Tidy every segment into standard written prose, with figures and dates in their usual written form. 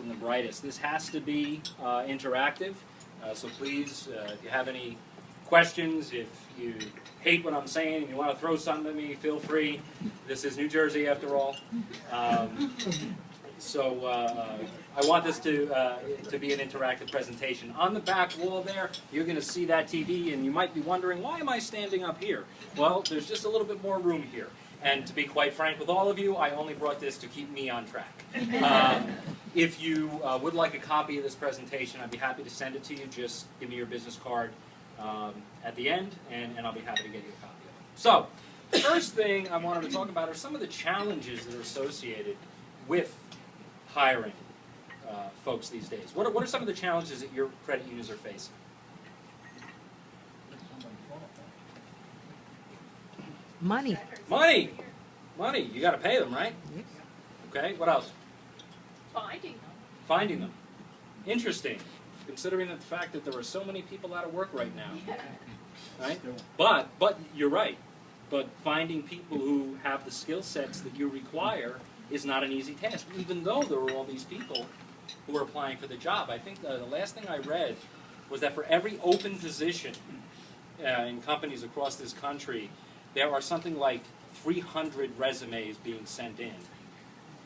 and the brightest. This has to be interactive, so please, if you have any questions, if you hate what I'm saying and you want to throw something at me, feel free. This is New Jersey after all. So I want this to be an interactive presentation. On the back wall there, you're going to see that TV, and you might be wondering, why am I standing up here? Well, there's just a little bit more room here. And to be quite frank with all of you, I only brought this to keep me on track. If you would like a copy of this presentation, I'd be happy to send it to you. Just give me your business card at the end, and I'll be happy to get you a copy of it. So, the first thing I wanted to talk about are some of the challenges that are associated with hiring folks these days. What are some of the challenges that your credit unions are facing? Money. Money! Money! You got to pay them, right? Yes. Okay, what else? Finding them. Finding them. Interesting, considering the fact that there are so many people out of work right now. Yeah. Right? But you're right. But finding people who have the skill sets that you require is not an easy task, even though there are all these people who are applying for the job. I think the last thing I read was that for every open position in companies across this country, there are something like 300 resumes being sent in.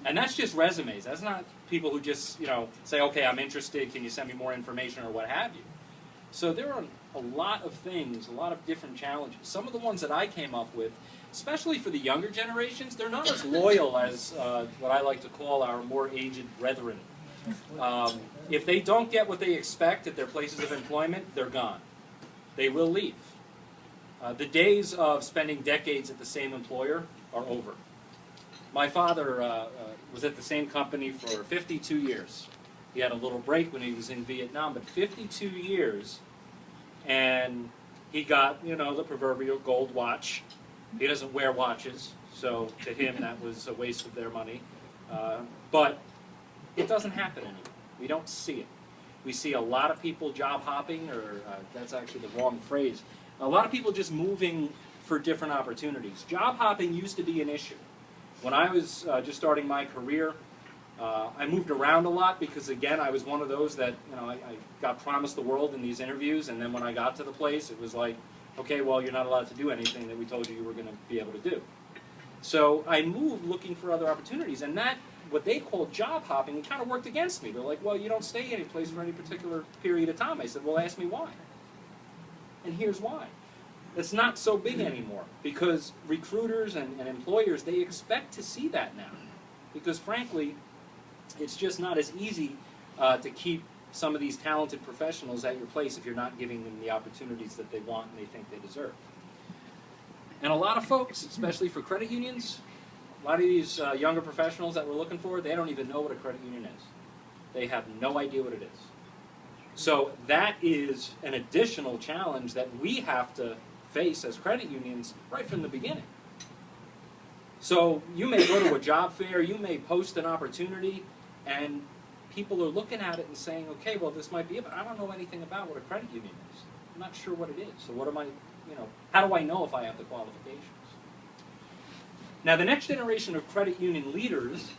And that's just resumes. That's not people who just, say, okay, I'm interested, can you send me more information or what have you. So there are a lot of things, a lot of different challenges. Some of the ones that I came up with, especially for the younger generations, they're not as loyal as what I like to call our more aged brethren. If they don't get what they expect at their places of employment, they're gone. They will leave. The days of spending decades at the same employer are over. My father was at the same company for 52 years. He had a little break when he was in Vietnam, but 52 years, and he got, the proverbial gold watch. He doesn't wear watches, so to him that was a waste of their money. But it doesn't happen anymore. We don't see it. We see a lot of people job hopping, or that's actually the wrong phrase. A lot of people just moving for different opportunities. Job hopping used to be an issue. When I was just starting my career, I moved around a lot because, again, I was one of those that, I got promised the world in these interviews, and then when I got to the place, it was like, okay, well, you're not allowed to do anything that we told you were going to be able to do. So I moved looking for other opportunities, and that, what they called job hopping, kind of worked against me. They're like, well, you don't stay any place for any particular period of time. I said, well, ask me why. And here's why. It's not so big anymore because recruiters and employers, they expect to see that now. Because frankly, it's just not as easy to keep some of these talented professionals at your place if you're not giving them the opportunities that they want and they think they deserve. And a lot of folks, especially for credit unions, a lot of these younger professionals that we're looking for, they don't even know what a credit union is. They have no idea what it is. So that is an additional challenge that we have to face as credit unions right from the beginning. So you may go to a job fair, you may post an opportunity, and people are looking at it and saying, okay, well, this might be it, but I don't know anything about what a credit union is. I'm not sure what it is. So what am I, how do I know if I have the qualifications? Now, the next generation of credit union leaders,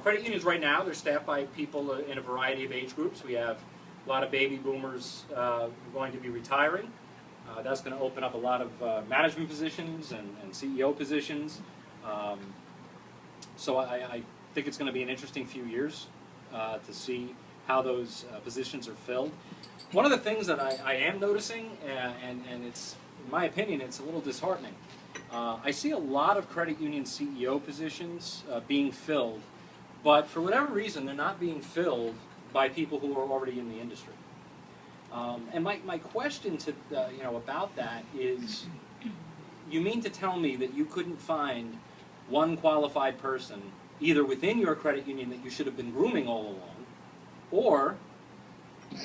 credit unions right now, they're staffed by people in a variety of age groups. We have a lot of baby boomers going to be retiring. That's going to open up a lot of management positions and CEO positions. So I think it's going to be an interesting few years to see how those positions are filled. One of the things that I am noticing, and it's, in my opinion, it's a little disheartening. I see a lot of credit union CEO positions being filled, but for whatever reason, they're not being filled by people who are already in the industry. And my question to about that is, you mean to tell me that you couldn't find one qualified person either within your credit union that you should have been grooming all along, or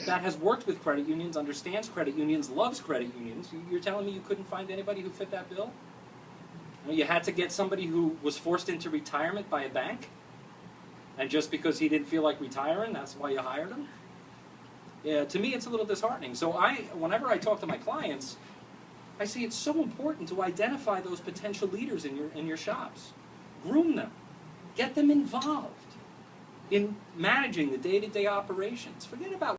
that has worked with credit unions, understands credit unions, loves credit unions? You're telling me you couldn't find anybody who fit that bill? You had to get somebody who was forced into retirement by a bank, and just because he didn't feel like retiring, that's why you hired him? Yeah, to me, it's a little disheartening. So whenever I talk to my clients, I say it's so important to identify those potential leaders in your shops. Groom them. Get them involved. in managing the day-to-day operations. Forget about